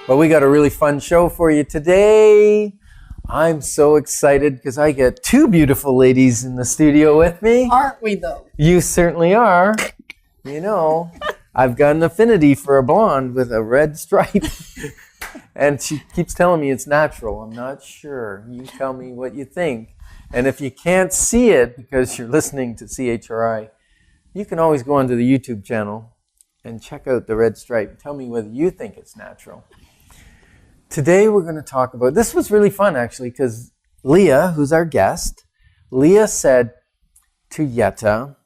But we got a really fun show for you today. I'm so excited because I get two beautiful ladies in the studio with me. Aren't we though? You certainly are. You know, I've got an affinity for a blonde with a red stripe. And she keeps telling me it's natural. I'm not sure. You tell me what you think. And if you can't see it because you're listening to CHRI, you can always go onto the YouTube channel and check out the red stripe. Tell me whether you think it's natural. Today we're going to talk about, this was really fun actually, because Leah, who's our guest, Leah said to Yetta,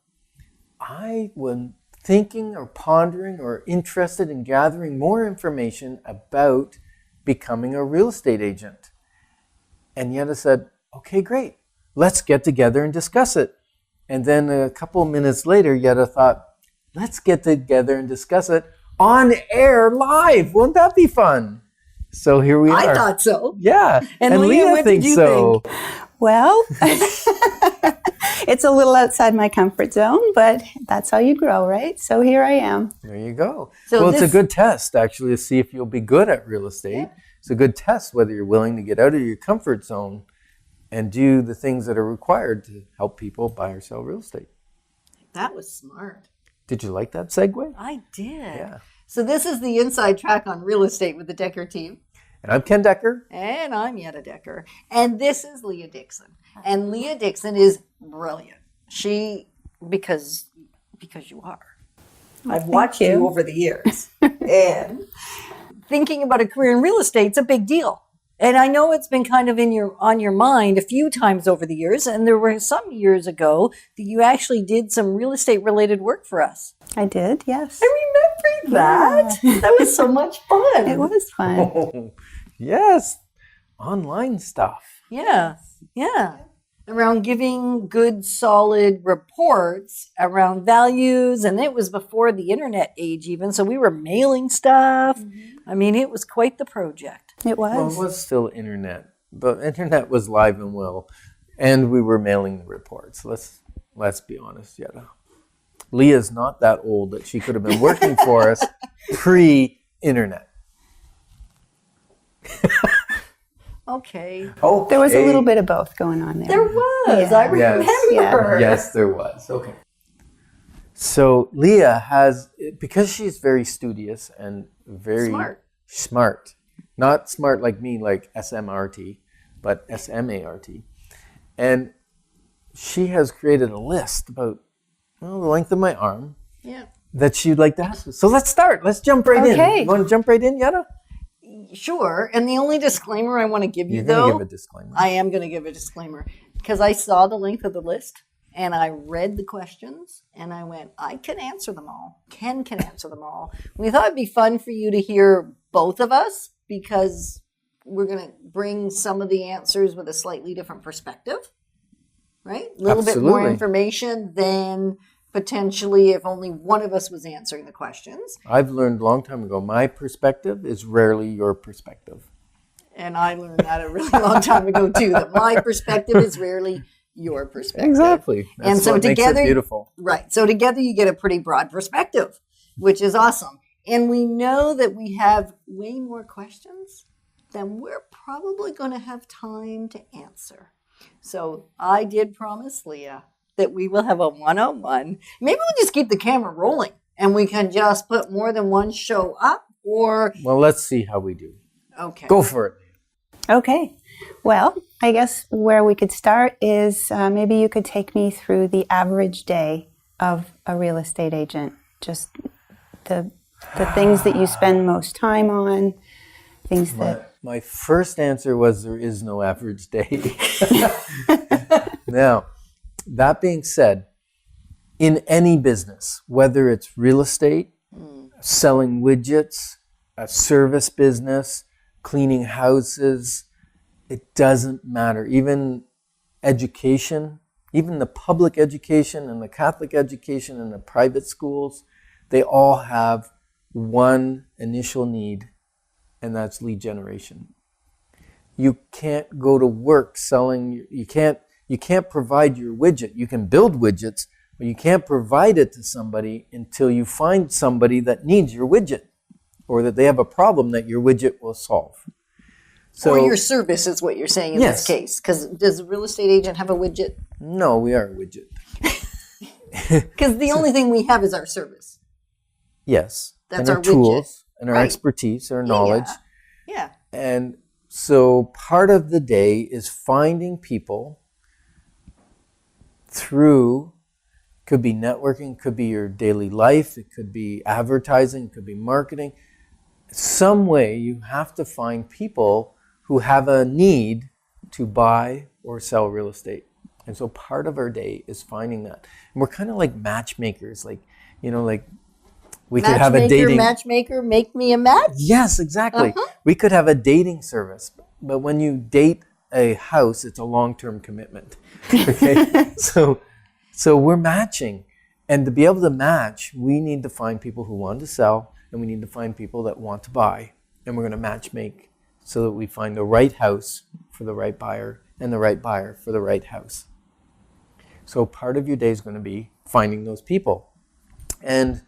I was thinking or pondering or interested in gathering more information about becoming a real estate agent. And Yetta said, okay, great. Let's get together and discuss it. And then a couple minutes later, Yetta thought, let's get together and discuss it on air live. Won't that be fun? So here we are. I thought so. Yeah. And Leah, what thinks did you so. think? Well, it's a little outside my comfort zone, but that's how you grow, right? So here I am. There you go. So well, it's a good test, actually, to see if you'll be good at real estate. Yeah. It's a good test whether you're willing to get out of your comfort zone and do the things that are required to help people buy or sell real estate. That was smart. Did you like that segue? I did. Yeah. So this is the inside track on real estate with the Decker team. And I'm Ken Decker. And I'm Yetta Decker. And this is Leah Dixon. And Leah Dixon is brilliant. Because you are. I've watched you over the years. And thinking about a career in real estate's a big deal. And I know it's been kind of on your mind a few times over the years. And there were some years ago that you actually did some real estate related work for us. I did, yes. I remember that. Yeah. That was so much fun. It was fun. Oh, yes. Online stuff. Yeah. Around giving good, solid reports around values. And it was before the internet age even. So we were mailing stuff. Mm-hmm. I mean, it was quite the project. It was. Well, it was still internet. The internet was live and well. And we were mailing the reports. Let's be honest, Yetta. Leah's not that old that she could have been working for us pre-internet. Okay. There was a little bit of both going on there. There was. Yeah. I remember. Yes, there was. Okay. So Leah has, because she's very studious and very smart. Not smart like me, like SMRT, but SMART. And she has created a list about the length of my arm that she'd like to ask us. So let's start. Let's jump right in. You want to jump right in, Yetta? Sure. And the only disclaimer I want to give you, You're going to give a disclaimer. I am going to give a disclaimer because I saw the length of the list and I read the questions and I went, I can answer them all. Ken can answer them all. We thought it'd be fun for you to hear both of us because we're going to bring some of the answers with a slightly different perspective, right? A little bit more information than potentially if only one of us was answering the questions. I've learned a long time ago, my perspective is rarely your perspective. And I learned that a really long time ago too, that my perspective is rarely your perspective. Exactly. That's and so what together, makes it beautiful. Right. So together you get a pretty broad perspective, which is awesome. And we know that we have way more questions than we're probably going to have time to answer. So I did promise Leah that we will have a one-on-one. Maybe we'll just keep the camera rolling and we can just put more than one show up or... Well, let's see how we do. Okay. Go for it. Okay. Well, I guess where we could start is maybe you could take me through the average day of a real estate agent. Just the things that you spend most time on, things that... My first answer was there is no average day. Now, that being said, in any business, whether it's real estate, selling widgets, a service business, cleaning houses, it doesn't matter. Even education, even the public education and the Catholic education and the private schools, they all have one initial need, and that's lead generation. You can't go to work selling, you can't provide your widget. You can build widgets, but you can't provide it to somebody until you find somebody that needs your widget. or that they have a problem that your widget will solve. Or your service is what you're saying in Yes. this case. Because does a real estate agent have a widget? No, we are a widget. Because the only thing we have is our service. Yes. That's and our our widget. tools and our Right. expertise, our knowledge. Yeah. And so part of the day is finding people through, could be networking, could be your daily life, it could be advertising, it could be marketing. Some way you have to find people who have a need to buy or sell real estate. And so part of our day is finding that. And we're kind of like matchmakers, like, like we could have a dating... Matchmaker, make me a match? Yes, exactly. We could have a dating service, but when you date a house, it's a long-term commitment. Okay? So we're matching. And to be able to match, we need to find people who want to sell, and we need to find people that want to buy. And we're going to match make so that we find the right house for the right buyer and the right buyer for the right house. So part of your day is going to be finding those people. And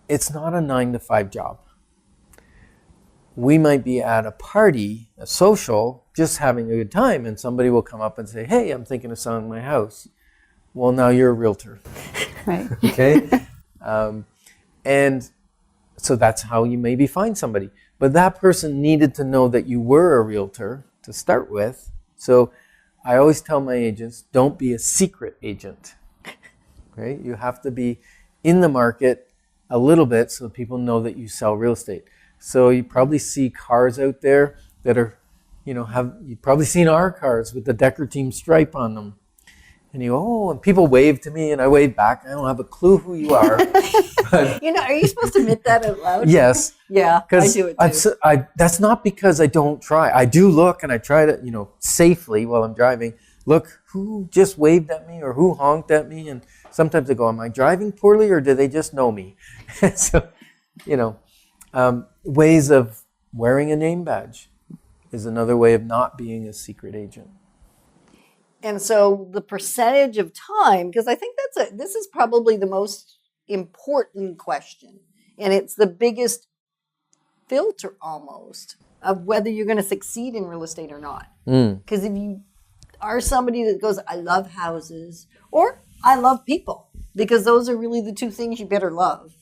it's not a 9-to-5 job. We might be at a party, a social, just having a good time, and somebody will come up and say, hey, I'm thinking of selling my house. Well, now you're a realtor. Right. Okay? And so that's how you maybe find somebody. But that person needed to know that you were a realtor to start with. So I always tell my agents, don't be a secret agent. Right? You have to be in the market a little bit so people know that you sell real estate. So you probably see cars out there that are, you've probably seen our cars with the Decker Team stripe on them. And you go, oh, and people wave to me and I wave back. I don't have a clue who you are. But, are you supposed to admit that out loud? yes. Yeah, I do it too. That's not because I don't try. I do look and I try to, safely while I'm driving, look who just waved at me or who honked at me. And sometimes I go, am I driving poorly or do they just know me? So, ways of wearing a name badge is another way of not being a secret agent. And so the percentage of time, because I think this is probably the most important question. And it's the biggest filter almost of whether you're going to succeed in real estate or not. Because if you are somebody that goes, I love houses, or I love people, because those are really the two things you better love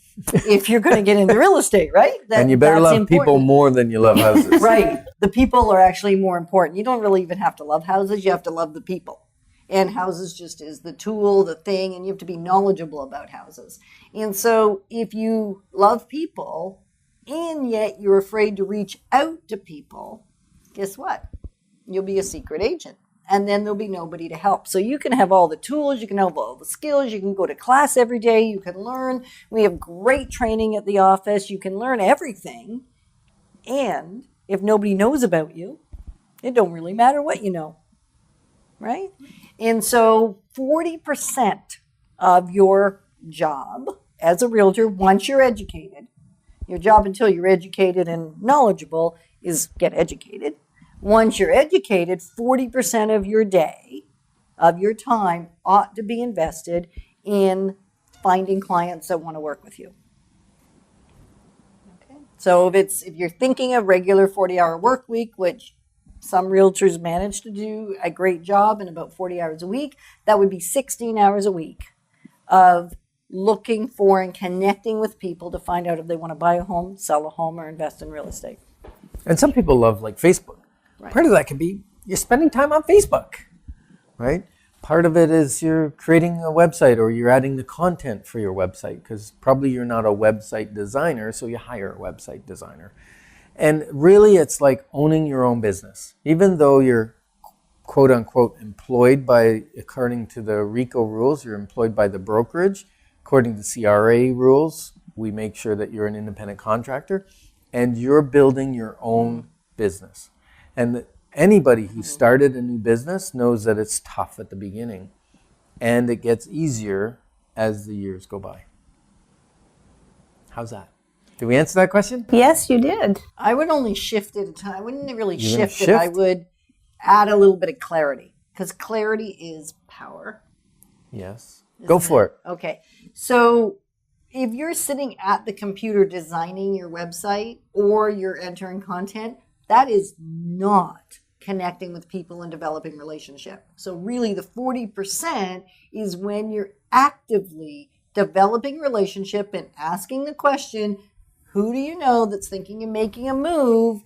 if you're going to get into real estate, right? And you better love people more than you love houses. Right. The people are actually more important. You don't really even have to love houses. You have to love the people. And houses just is the tool, the thing, and you have to be knowledgeable about houses. And so if you love people and yet you're afraid to reach out to people, guess what? You'll be a secret agent. And then there'll be nobody to help. So you can have all the tools, you can have all the skills, you can go to class every day, you can learn. We have great training at the office. You can learn everything. And if nobody knows about you, it don't really matter what you know, right? And so 40% of your job as a realtor, once you're educated, your job until you're educated and knowledgeable is get educated. Once you're educated, 40% of your day, of your time, ought to be invested in finding clients that want to work with you. Okay. So if you're thinking of regular 40-hour work week, which some realtors manage to do a great job in about 40 hours a week, that would be 16 hours a week of looking for and connecting with people to find out if they want to buy a home, sell a home, or invest in real estate. And some people love Facebook. Right. Part of that could be you're spending time on Facebook, right? Part of it is you're creating a website or you're adding the content for your website because probably you're not a website designer, so you hire a website designer. And really it's like owning your own business. Even though you're quote unquote employed by, according to the RICO rules, you're employed by the brokerage. According to CRA rules, we make sure that you're an independent contractor and you're building your own business. And anybody who started a new business knows that it's tough at the beginning and it gets easier as the years go by. How's that? Did we answer that question? Yes, you did. I would only shift it. I wouldn't really shift it. I would add a little bit of clarity because clarity is power. Yes. Go for it. Okay. So if you're sitting at the computer designing your website or you're entering content, that is not connecting with people and developing relationship. So really the 40% is when you're actively developing relationship and asking the question, who do you know that's thinking of making a move,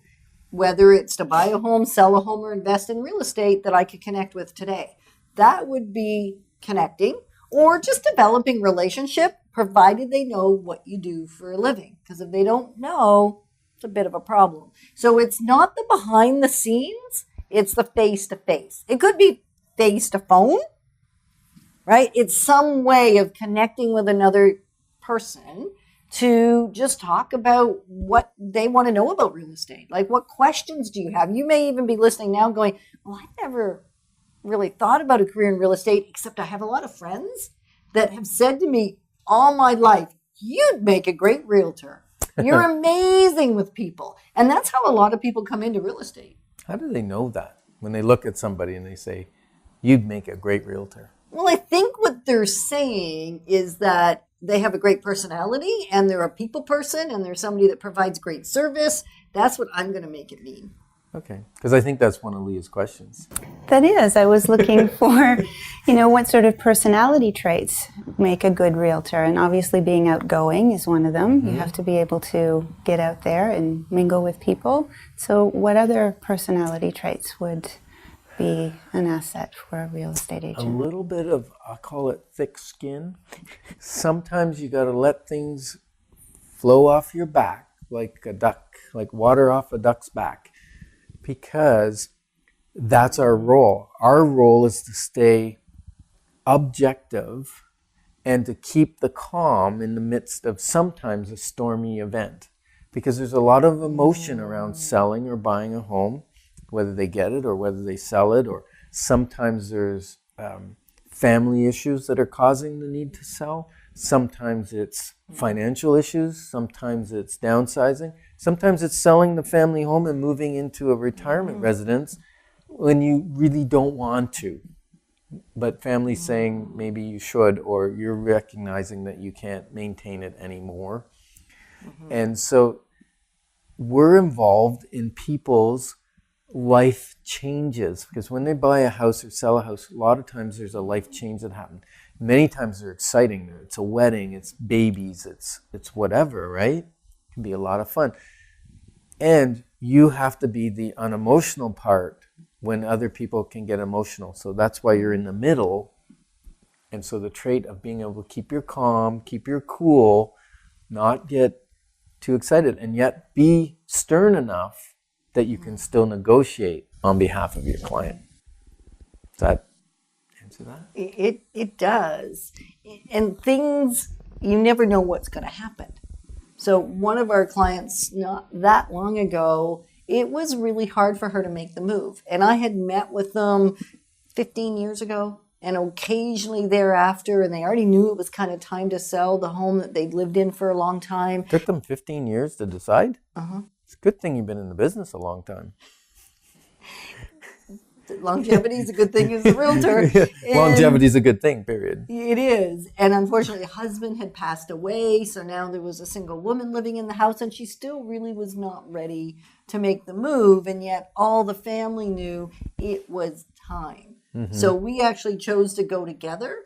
whether it's to buy a home, sell a home, or invest in real estate, that I could connect with today? That would be connecting, or just developing relationship, provided they know what you do for a living. Because if they don't know, it's a bit of a problem. So it's not the behind the scenes, it's the face to face. It could be face to phone, right? It's some way of connecting with another person to just talk about what they want to know about real estate. Like, what questions do you have? You may even be listening now going, well, I never really thought about a career in real estate, except I have a lot of friends that have said to me all my life, you'd make a great realtor. You're amazing with people. And that's how a lot of people come into real estate. How do they know that when they look at somebody and they say, you'd make a great realtor? Well, I think what they're saying is that they have a great personality and they're a people person and they're somebody that provides great service. That's what I'm going to make it mean. Okay, because I think that's one of Leah's questions. That is. I was looking for, what sort of personality traits make a good realtor. And obviously being outgoing is one of them. Mm-hmm. You have to be able to get out there and mingle with people. So what other personality traits would be an asset for a real estate agent? A little bit of, I call it thick skin. Sometimes you got to let things flow off your back like a duck, like water off a duck's back. Because that's our role. Our role is to stay objective and to keep the calm in the midst of sometimes a stormy event. Because there's a lot of emotion around selling or buying a home, whether they get it or whether they sell it, or sometimes there's family issues that are causing the need to sell. Sometimes it's financial issues. Sometimes it's downsizing. Sometimes it's selling the family home and moving into a retirement residence when you really don't want to. But family's saying maybe you should, or you're recognizing that you can't maintain it anymore. Mm-hmm. And so we're involved in people's life changes, because when they buy a house or sell a house, a lot of times there's a life change that happens. Many times they're exciting. It's a wedding, it's babies, it's whatever, right? It can be a lot of fun. And you have to be the unemotional part when other people can get emotional. So that's why you're in the middle. And so the trait of being able to keep your calm, keep your cool, not get too excited, and yet be stern enough that you can still negotiate on behalf of your client. Does that answer that? It does. And things, you never know what's going to happen. So one of our clients not that long ago, it was really hard for her to make the move. And I had met with them 15 years ago and occasionally thereafter, and they already knew it was kind of time to sell the home that they'd lived in for a long time. It took them 15 years to decide? Uh-huh. It's a good thing you've been in the business a long time. Longevity is a good thing as a realtor. Longevity is a good thing, period. It is. And unfortunately, the husband had passed away. So now there was a single woman living in the house, and she still really was not ready to make the move. And yet all the family knew it was time. Mm-hmm. So we actually chose to go together,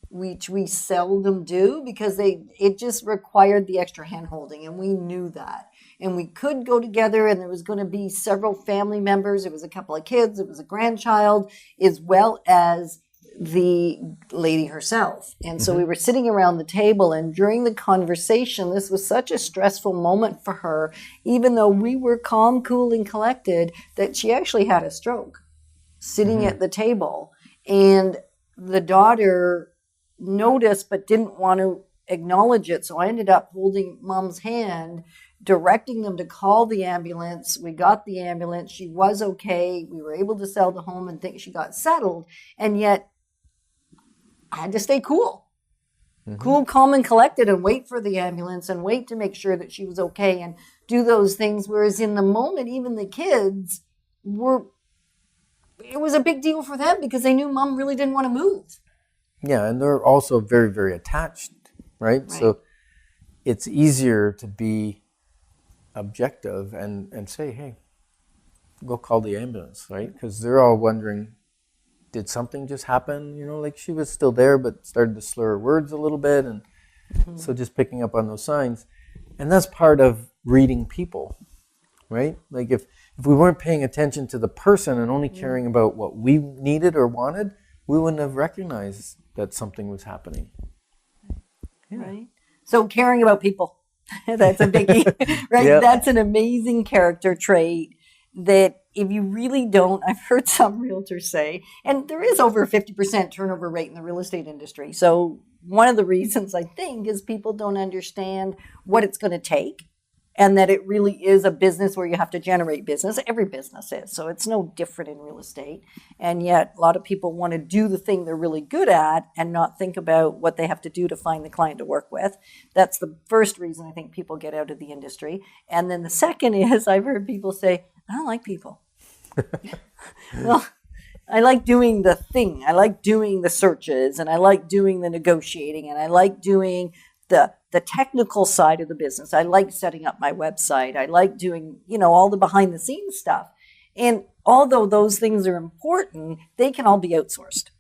which we seldom do, because it just required the extra hand-holding, and we knew that. And we could go together, and there was going to be several family members. It was a couple of kids. It was a grandchild, as well as the lady herself. And so we were sitting around the table, and during the conversation, this was such a stressful moment for her, even though we were calm, cool, and collected, that she actually had a stroke sitting at the table. And the daughter noticed but didn't want to acknowledge it. So I ended up holding mom's hand, directing them to call the ambulance. We got the ambulance. She was okay. We were able to sell the home and think she got settled. And yet I had to stay cool. Cool, calm, and collected, and wait for the ambulance and wait to make sure that she was okay and do those things. Whereas in the moment, even the kids it was a big deal for them because they knew mom really didn't want to move. Yeah, and they're also very, very attached, right? So it's easier to be objective and say, hey, go call the ambulance, right? Because they're all wondering, did something just happen? You know, like she was still there, but started to slur her words a little bit. And so just picking up on those signs. And that's part of reading people, right? Like if we weren't paying attention to the person and only caring about what we needed or wanted, we wouldn't have recognized that something was happening. Yeah. Right. So caring about people, that's a biggie, right? Yep. That's an amazing character trait that if you really don't, I've heard some realtors say, and there is over a 50% turnover rate in the real estate industry. So one of the reasons I think is people don't understand what it's going to take, and that it really is a business where you have to generate business. Every business is, so it's no different in real estate. And yet a lot of people want to do the thing they're really good at and not think about what they have to do to find the client to work with. That's the first reason I think people get out of the industry. And then the second is I've heard people say, I don't like people. Well, I like doing the thing. I like doing the searches, and I like doing the negotiating, and I like doing the technical side of the business. I like setting up my website. I like doing, all the behind the scenes stuff. And although those things are important, they can all be outsourced.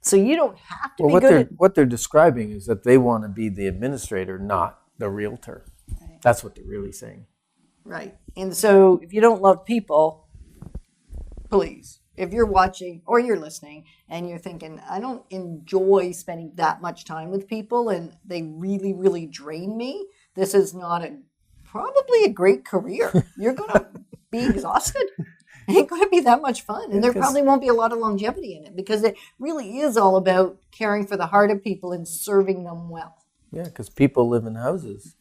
So you don't have to be good at... What they're describing is that they want to be the administrator, not the realtor. Right. That's what they're really saying. Right. And so if you don't love people, please, if you're watching or you're listening and you're thinking, I don't enjoy spending that much time with people and they really, really drain me, this is not probably a great career. You're going to be exhausted. It ain't going to be that much fun. And there probably won't be a lot of longevity in it because it really is all about caring for the heart of people and serving them well. Yeah, because people live in houses.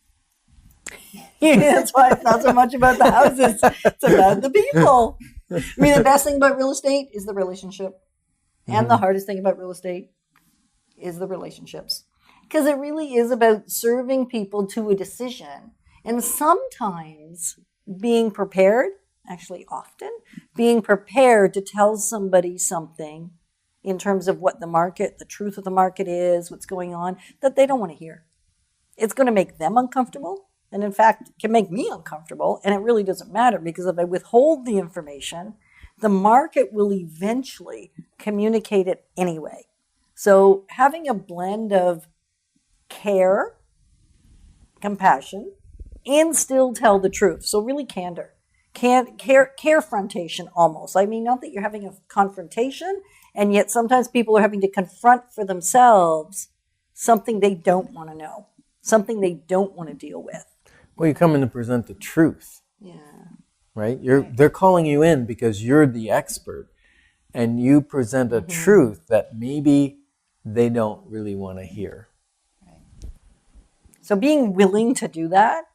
Yeah, that's why it's not so much about the houses. It's about the people. I mean, the best thing about real estate is the relationship. And the hardest thing about real estate is the relationships. Because it really is about serving people to a decision. And sometimes being prepared, actually often, being prepared to tell somebody something in terms of what the market, the truth of the market is, what's going on, that they don't want to hear. It's going to make them uncomfortable. And in fact, can make me uncomfortable. And it really doesn't matter because if I withhold the information, the market will eventually communicate it anyway. So having a blend of care, compassion, and still tell the truth. So really candor. Carefrontation almost. I mean, not that you're having a confrontation, and yet sometimes people are having to confront for themselves something they don't want to know, something they don't want to deal with. Well, you come in to present the truth. Yeah. Right? They're calling you in because you're the expert, and you present a truth that maybe they don't really want to hear. Right. So being willing to do that,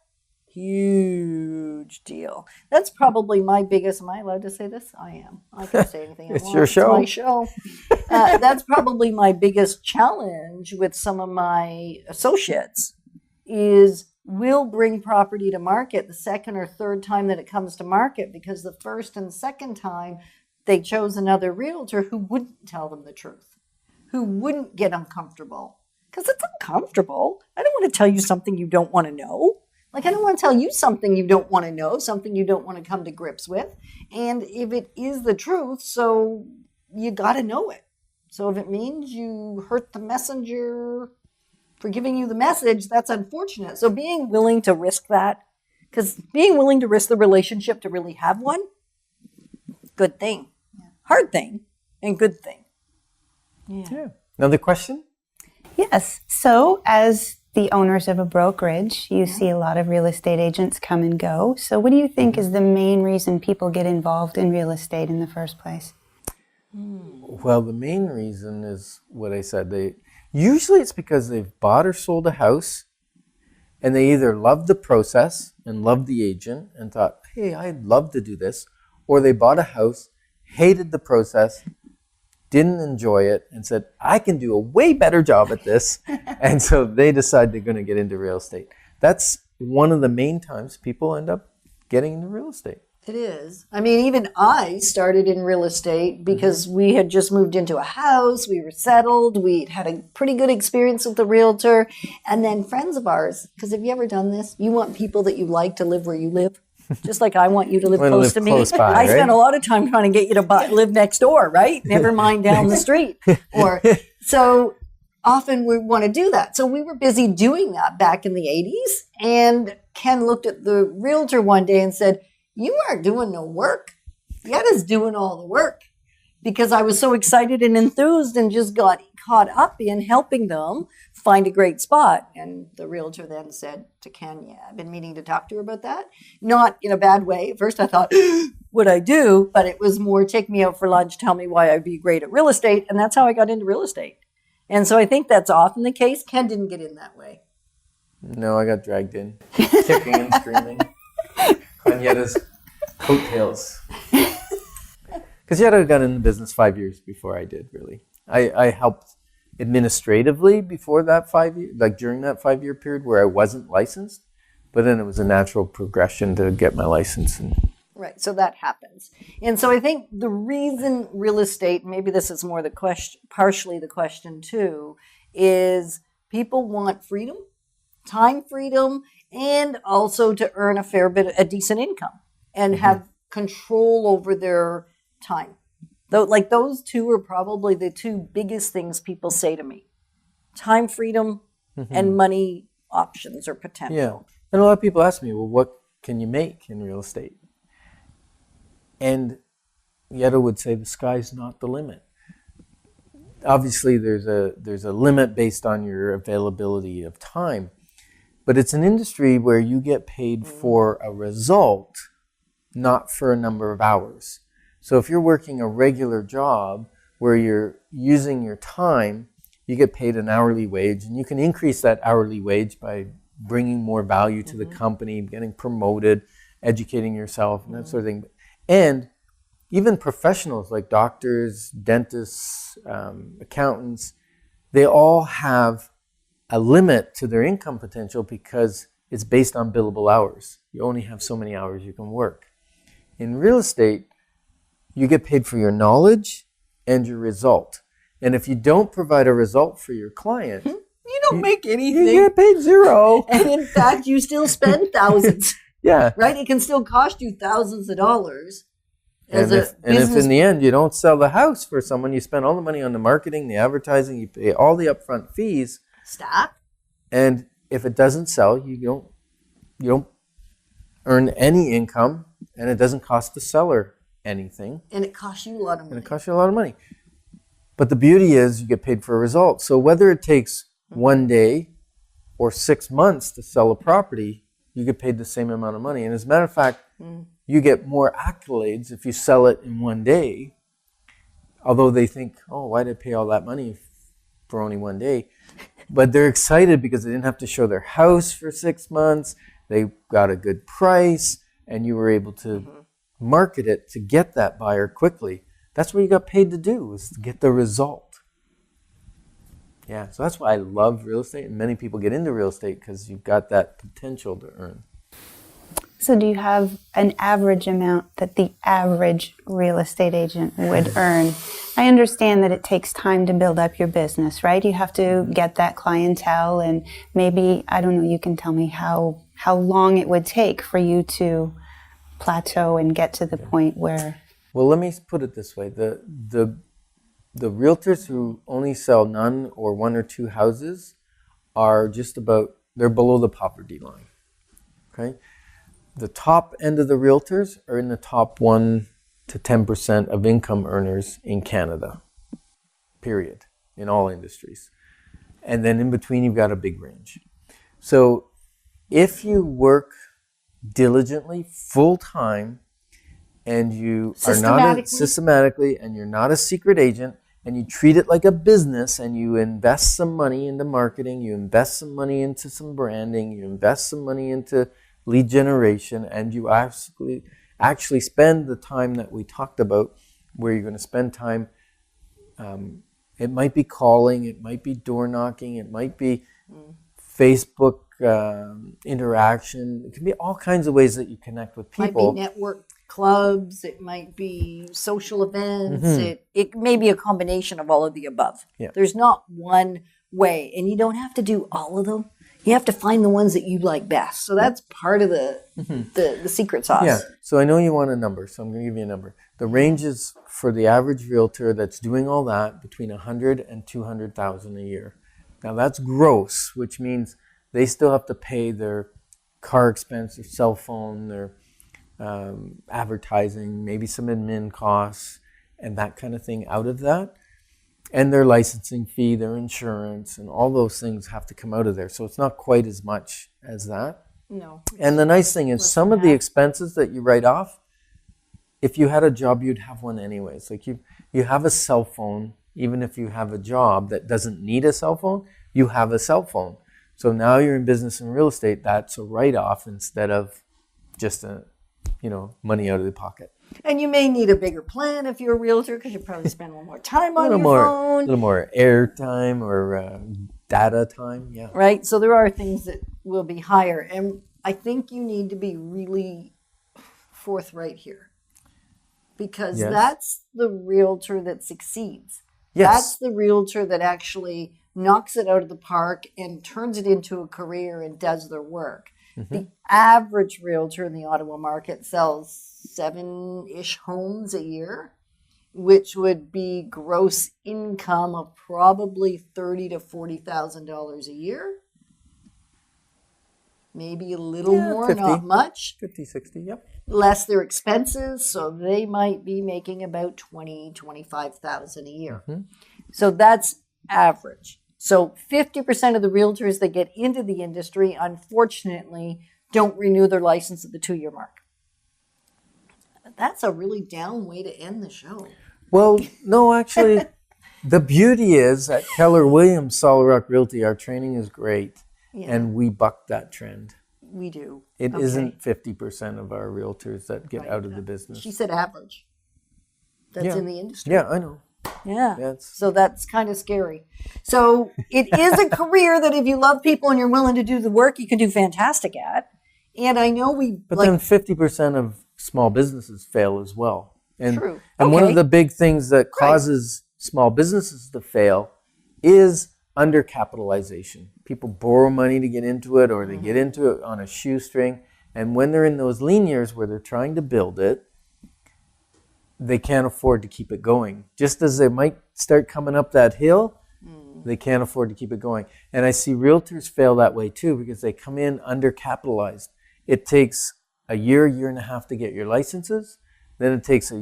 huge deal. That's probably my biggest, am I allowed to say this? I am. I can say anything I want. It's your show. It's my show. That's probably my biggest challenge with some of my associates is we'll bring property to market the second or third time that it comes to market because the first and second time they chose another realtor who wouldn't tell them the truth, who wouldn't get uncomfortable. Because it's uncomfortable. I don't want to tell you something you don't want to know. Like, I don't want to tell you something you don't want to know, something you don't want to come to grips with. And if it is the truth, so you got to know it. So if it means you hurt the messenger for giving you the message, that's unfortunate. So being willing to risk that, because being willing to risk the relationship to really have one, good thing. Yeah. Hard thing and good thing. Yeah. Another question? Yes. So as the owners of a brokerage, you see a lot of real estate agents come and go. So what do you think is the main reason people get involved in real estate in the first place? Well, the main reason is what I said. Usually it's because they've bought or sold a house and they either loved the process and loved the agent and thought, hey, I'd love to do this. Or they bought a house, hated the process, didn't enjoy it, and said, I can do a way better job at this. And so they decide they're going to get into real estate. That's one of the main times people end up getting into real estate. It is. I mean, even I started in real estate because we had just moved into a house. We were settled. We had a pretty good experience with the realtor. And then friends of ours, because have you ever done this? You want people that you like to live where you live. Just like I want you to live Want to close live to me. close by, I spent right? a lot of time trying to get you to live next door, right? Never mind down the street. Or so often we want to do that. So we were busy doing that back in the 80s. And Ken looked at the realtor one day and said, "You aren't doing no work. Yetta's doing all the work." Because I was so excited and enthused and just got caught up in helping them find a great spot. And the realtor then said to Ken, "Yeah, I've been meaning to talk to her about that." Not in a bad way. At first I thought, would I do? But it was more take me out for lunch, tell me why I'd be great at real estate. And that's how I got into real estate. And so I think that's often the case. Ken didn't get in that way. No, I got dragged in, kicking and screaming. On Yetta's coattails. Because Yetta got in the business 5 years before I did, really. I helped administratively before that 5 year, like during that 5 year period where I wasn't licensed, but then it was a natural progression to get my license. Right, so that happens. And so I think the reason real estate, maybe this is more the question, partially the question too, is people want freedom, time freedom, and also to earn a decent income and have control over their time. Though, like those two are probably the two biggest things people say to me: time freedom and money options or potential. Yeah, and a lot of people ask me, well, what can you make in real estate? And Yetta would say the sky's not the limit. Obviously, there's a limit based on your availability of time. But it's an industry where you get paid for a result, not for a number of hours. So if you're working a regular job where you're using your time, you get paid an hourly wage, and you can increase that hourly wage by bringing more value to the company, getting promoted, educating yourself, and that sort of thing. And even professionals like doctors, dentists, accountants, they all have a limit to their income potential because it's based on billable hours. You only have so many hours you can work. In real estate, you get paid for your knowledge and your result. And if you don't provide a result for your client, You don't make anything. you get paid zero. And in fact, you still spend thousands, Yeah. right? It can still cost you thousands of dollars. As And if in the end you don't sell the house for someone, you spend all the money on the marketing, the advertising, you pay all the upfront fees. Stop. And if it doesn't sell, you don't earn any income, and it doesn't cost the seller anything. And it costs you a lot of And money. it costs you a lot of money. But the beauty is you get paid for a result. So whether it takes 1 day or 6 months to sell a property, you get paid the same amount of money. And as a matter of fact, you get more accolades if you sell it in 1 day. Although they think, oh, why did I pay all that money for only 1 day? But they're excited because they didn't have to show their house for 6 months. They got a good price, and you were able to market it to get that buyer quickly. That's what you got paid to do, is to get the result. Yeah, so that's why I love real estate, and many people get into real estate because you've got that potential to earn. So do you have an average amount that the average real estate agent would earn? I understand that it takes time to build up your business, right? You have to get that clientele, and maybe, I don't know, you can tell me how long it would take for you to plateau and get to the point where... Well, let me put it this way. The realtors who only sell none or 1 or 2 houses are they're below the poverty line, okay? The top end of the realtors are in the top 1 to 10% of income earners in Canada, period, in all industries. And then in between, you've got a big range. So if you work diligently, full-time, and you are not systematically, and you're not a secret agent, and you treat it like a business, and you invest some money into marketing, you invest some money into some branding, you invest some money into lead generation, and you actually spend the time that we talked about, where you're going to spend time. It might be calling, it might be door knocking, it might be Facebook interaction. It can be all kinds of ways that you connect with people. Might be network clubs, it might be social events, it may be a combination of all of the above. Yeah. There's not one way, and you don't have to do all of them. You have to find the ones that you like best. So that's part of the secret sauce. Yeah. So I know you want a number, so I'm going to give you a number. The range is for the average realtor that's doing all that between $100,000 and $200,000 a year. Now that's gross, which means they still have to pay their car expense, their cell phone, their advertising, maybe some admin costs, and that kind of thing out of that. And their licensing fee, their insurance, and all those things have to come out of there. So it's not quite as much as that. No. And the nice thing is some of the expenses that you write off, if you had a job, you'd have one anyways. Like you have a cell phone, even if you have a job that doesn't need a cell phone, you have a cell phone. So now you're in business and real estate, that's a write-off instead of just money out of the pocket. And you may need a bigger plan if you're a realtor because you probably spend a little more time on your phone. A little more air time or data time, yeah. Right? So there are things that will be higher. And I think you need to be really forthright here because that's the realtor that succeeds. Yes. That's the realtor that actually knocks it out of the park and turns it into a career and does their work. The average realtor in the Ottawa market sells 7-ish homes a year, which would be gross income of probably $30,000 to $40,000 a year. Maybe a little more, 50, not much. 50, 60, yep. Less their expenses, so they might be making about $20,000, $25,000 a year. So that's average. So 50% of the realtors that get into the industry, unfortunately, don't renew their license at the 2-year mark. That's a really down way to end the show. Well, no, actually, the beauty is at Keller Williams Solid Rock Realty, our training is great, and we buck that trend. We do. It isn't 50% of our realtors that get out of the business. She said average. That's in the industry. Yeah, I know. Yeah. So that's kind of scary. So it is a career that if you love people and you're willing to do the work, you can do fantastic at. And I know But then 50% of small businesses fail as well. And, True. And one of the big things that causes small businesses to fail is undercapitalization. People borrow money to get into it or they get into it on a shoestring. And when they're in those lean years where they're trying to build it, they can't afford to keep it going. Just as they might start coming up that hill, they can't afford to keep it going. And I see realtors fail that way too because they come in undercapitalized. It takes a year and a half to get your licenses. Then it takes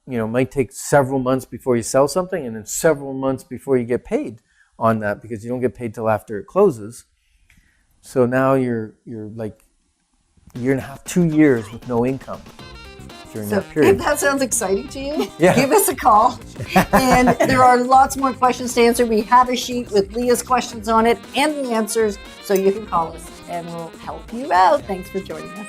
might take several months before you sell something and then several months before you get paid on that because you don't get paid till after it closes. So now you're like a year and a half, 2 years with no income. So if that sounds exciting to you, give us a call. And there are lots more questions to answer. We have a sheet with Leah's questions on it and the answers, so you can call us and we'll help you out. Thanks for joining us.